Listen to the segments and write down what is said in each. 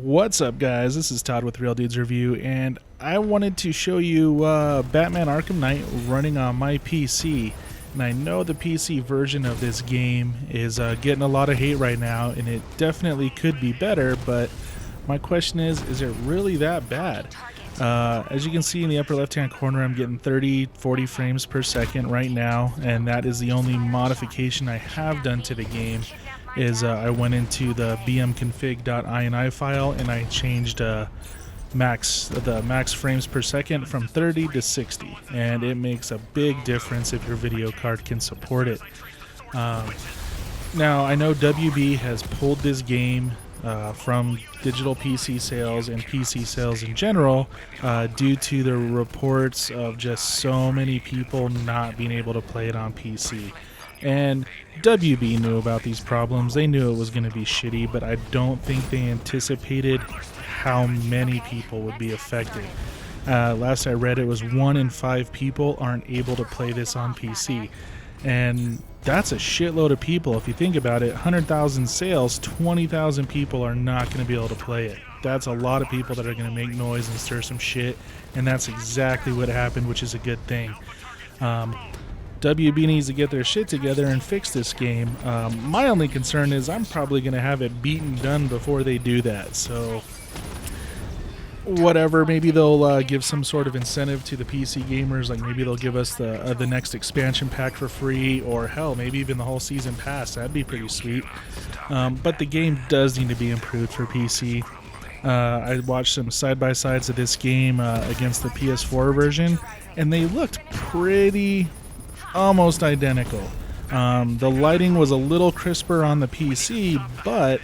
What's up, guys? This is Todd with Real Dudes Review, and I wanted to show you Batman Arkham Knight running on my PC. And I know the PC version of this game is getting a lot of hate right now, and it definitely could be better, but my question is it really that bad? As you can see in the upper left-hand corner, I'm getting 30-40 frames per second right now, and that is the only modification I have done to the game. I went into the bmconfig.ini file and I changed the max frames per second from 30 to 60, and it makes a big difference if your video card can support it. Now I know WB has pulled this game from digital PC sales and PC sales in general due to the reports of just so many people not being able to play it on PC. And WB knew about these problems. They knew it was going to be shitty, but I don't think they anticipated how many people would be affected. Last I read, it was 1 in 5 people aren't able to play this on PC. And that's a shitload of people. If you think about it, 100,000 sales, 20,000 people are not going to be able to play it. That's a lot of people that are going to make noise and stir some shit, and that's exactly what happened, which is a good thing. WB needs to get their shit together and fix this game. My only concern is I'm probably going to have it beaten done before they do that. So, whatever. Maybe they'll give some sort of incentive to the PC gamers. Like maybe they'll give us the next expansion pack for free, or hell, maybe even the whole season pass. That'd be pretty sweet. But the game does need to be improved for PC. I watched some side-by-sides of this game against the PS4 version, and they looked pretty almost identical. The lighting was a little crisper on the PC, but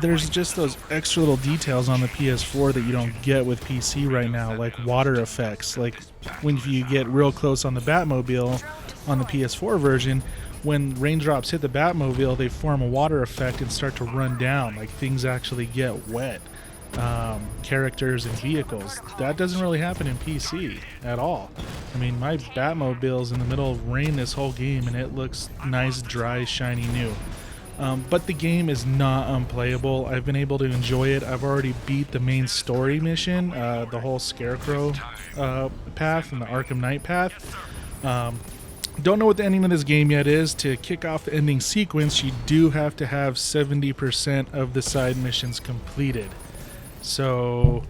there's just those extra little details on the PS4 that you don't get with PC right now, like water effects. Like when you get real close on the Batmobile on the PS4 version, when raindrops hit the Batmobile, they form a water effect and start to run down, like things actually get wet. Characters and vehicles. That doesn't really happen in PC at all. I mean, my Batmobile's in the middle of rain this whole game and it looks nice, dry, shiny, new. But the game is not unplayable. I've been able to enjoy it. I've already beat the main story mission, the whole Scarecrow path and the Arkham Knight path. Don't know what the ending of this game yet is. To kick off the ending sequence, you do have to have 70% of the side missions completed. So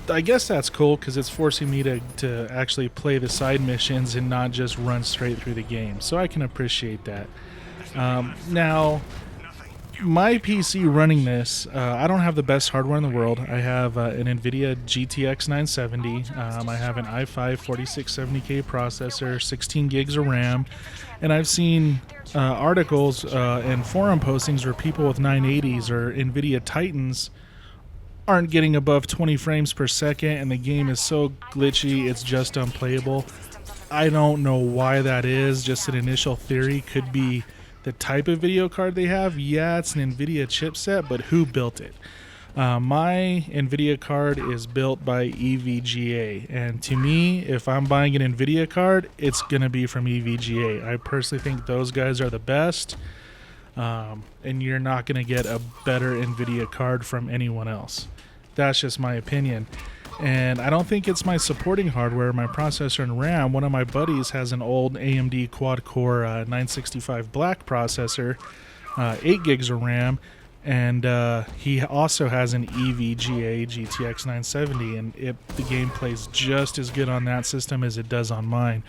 I guess that's cool because it's forcing me to actually play the side missions and not just run straight through the game. So I can appreciate that. Now, my PC running this, I don't have the best hardware in the world. I have an NVIDIA GTX 970. I have an i5 4670K processor, 16 gigs of RAM, and I've seen articles and forum postings where people with 980s or NVIDIA Titans aren't getting above 20 frames per second, and the game is so glitchy it's just unplayable. I don't know why that is. Just an initial theory. Could be the type of video card they have. Yeah, it's an NVIDIA chipset, but who built it? My NVIDIA card is built by EVGA, and to me, if I'm buying an NVIDIA card, it's going to be from EVGA. I personally think those guys are the best, and you're not going to get a better NVIDIA card from anyone else. That's just my opinion. And I don't think it's my supporting hardware, my processor and RAM. One of my buddies has an old AMD quad-core 965 Black processor, 8 gigs of RAM, and he also has an EVGA GTX 970, and the game plays just as good on that system as it does on mine.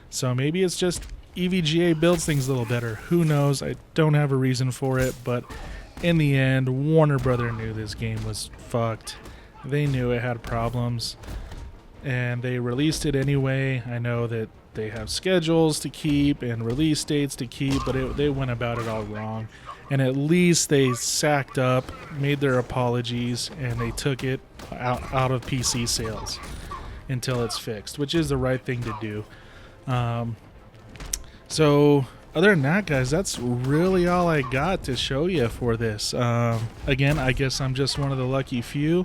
So maybe it's just EVGA builds things a little better. Who knows? I don't have a reason for it, but in the end, Warner Brother knew this game was fucked. They knew it had problems, and they released it anyway. I know that they have schedules to keep and release dates to keep, but they went about it all wrong. And at least they sacked up, made their apologies, and they took it out of PC sales until it's fixed, which is the right thing to do. So other than that, guys, that's really all I got to show you for this. Again, I guess I'm just one of the lucky few.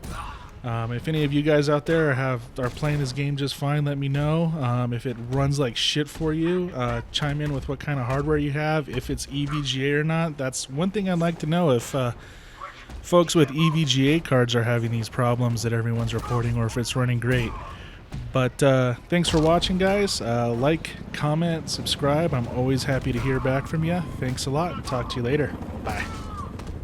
If any of you guys out there are playing this game just fine, let me know. If it runs like shit for you, chime in with what kind of hardware you have, if it's EVGA or not. That's one thing I'd like to know. If folks with EVGA cards are having these problems that everyone's reporting, or if it's running great. But thanks for watching, guys. Like, comment, subscribe. I'm always happy to hear back from you. Thanks a lot, and talk to you later. Bye.